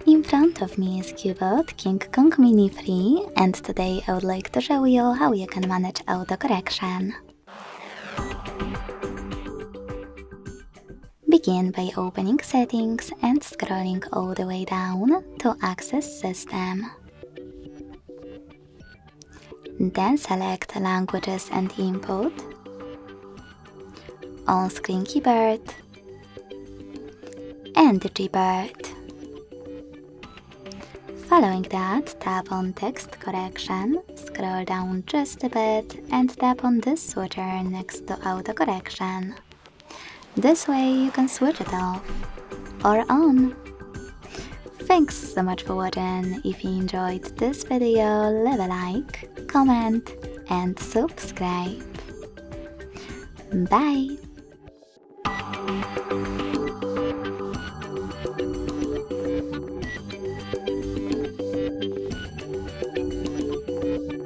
In front of me is Cubot King Kong Mini 3, and today I would like to show you how you can manage autocorrection. Begin by opening Settings and scrolling all the way down to Access System. Then select Languages and Input, On-Screen Keyboard, and Gboard. Following that, tap on Text Correction, scroll down just a bit and tap on this switcher next to Autocorrection. This way you can switch it off or on. Thanks so much for watching. If you enjoyed this video, leave a like, comment and subscribe. Bye!